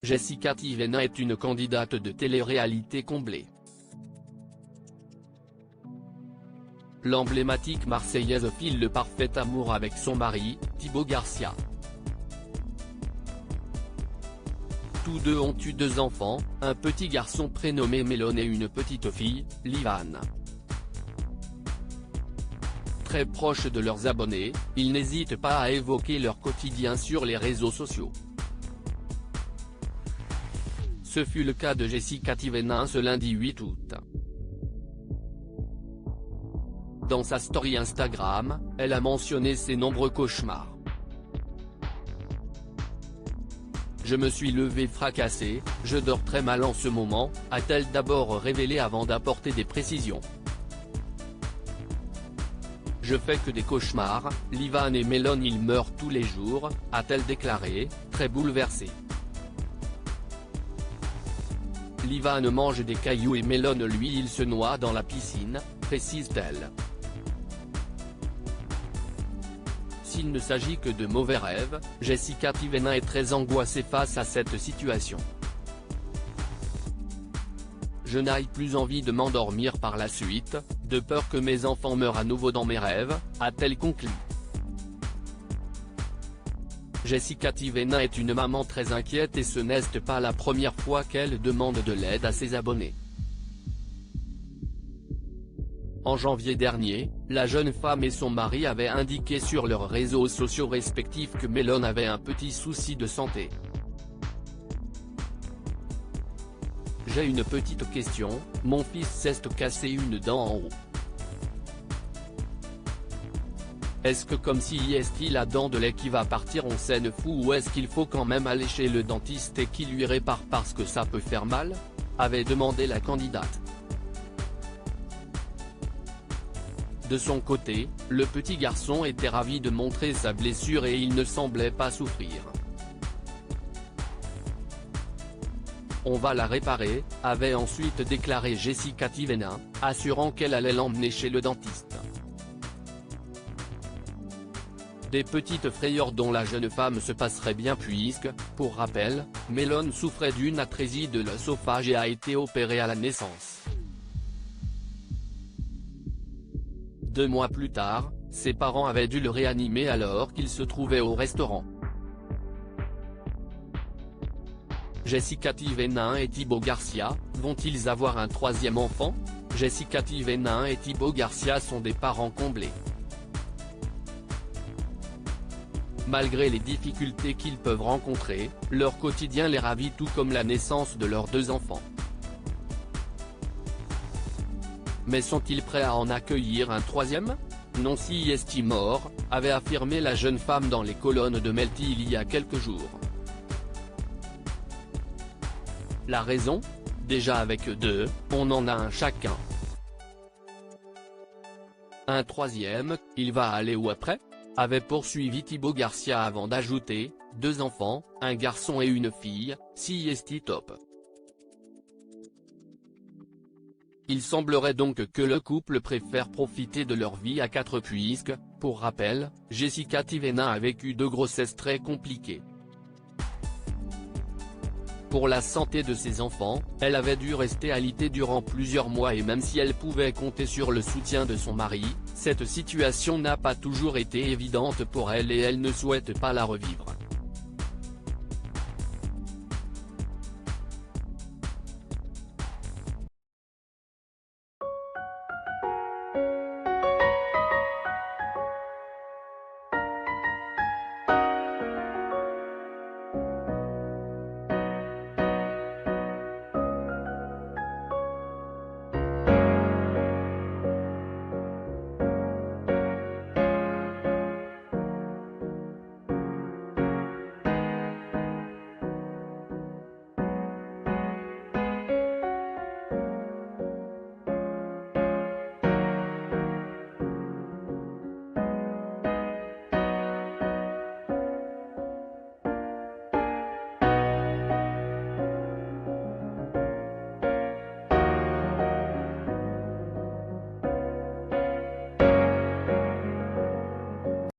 Jessica Tivena est une candidate de télé-réalité comblée. L'emblématique Marseillaise file le parfait amour avec son mari, Thibaut Garcia. Tous deux ont eu 2 enfants, un petit garçon prénommé Melon et une petite fille, Livan. Très proches de leurs abonnés, ils n'hésitent pas à évoquer leur quotidien sur les réseaux sociaux. Ce fut le cas de Jessica Tivena ce lundi 8 août. Dans sa story Instagram, elle a mentionné ses nombreux cauchemars. Je me suis levée fracassée, je dors très mal en ce moment, a-t-elle d'abord révélé avant d'apporter des précisions. Je fais que des cauchemars, Livan et Melon ils meurent tous les jours, a-t-elle déclaré, très bouleversée. Livan mange des cailloux et Melon lui il se noie dans la piscine, précise-t-elle. S'il ne s'agit que de mauvais rêves, Jessica Tivena est très angoissée face à cette situation. Je n'ai plus envie de m'endormir par la suite, de peur que mes enfants meurent à nouveau dans mes rêves, a-t-elle conclu. Jessica Tivena est une maman très inquiète et ce n'est pas la première fois qu'elle demande de l'aide à ses abonnés. En janvier dernier, la jeune femme et son mari avaient indiqué sur leurs réseaux sociaux respectifs que Melon avait un petit souci de santé. J'ai une petite question, mon fils s'est cassé une dent en haut. Est-ce que comme si est-il la dent de lait qui va partir on s'en fout ou est-ce qu'il faut quand même aller chez le dentiste et qu'il lui répare parce que ça peut faire mal, avait demandé la candidate. De son côté, le petit garçon était ravi de montrer sa blessure et il ne semblait pas souffrir. On va la réparer, avait ensuite déclaré Jessica Tivena, assurant qu'elle allait l'emmener chez le dentiste. Des petites frayeurs dont la jeune femme se passerait bien puisque, pour rappel, Melon souffrait d'une atrésie de l'œsophage et a été opérée à la naissance. 2 mois plus tard, ses parents avaient dû le réanimer alors qu'il se trouvait au restaurant. Jessica Tivena et Thibaut Garcia, vont-ils avoir un 3e enfant? Jessica Tivena et Thibaut Garcia sont des parents comblés. Malgré les difficultés qu'ils peuvent rencontrer, leur quotidien les ravit tout comme la naissance de leurs 2 enfants. Mais sont-ils prêts à en accueillir un 3e? Non si est mort, avait affirmé la jeune femme dans les colonnes de Melty il y a quelques jours. La raison? Déjà avec 2, on en a un chacun. Un 3e, il va aller où après? Avait poursuivi Thibaut Garcia avant d'ajouter, 2 enfants, un garçon et une fille, si est top. Il semblerait donc que le couple préfère profiter de leur vie à 4 puisque, pour rappel, Jessica Tivena a vécu 2 grossesses très compliquées. Pour la santé de ses enfants, elle avait dû rester alitée durant plusieurs mois et même si elle pouvait compter sur le soutien de son mari, cette situation n'a pas toujours été évidente pour elle et elle ne souhaite pas la revivre.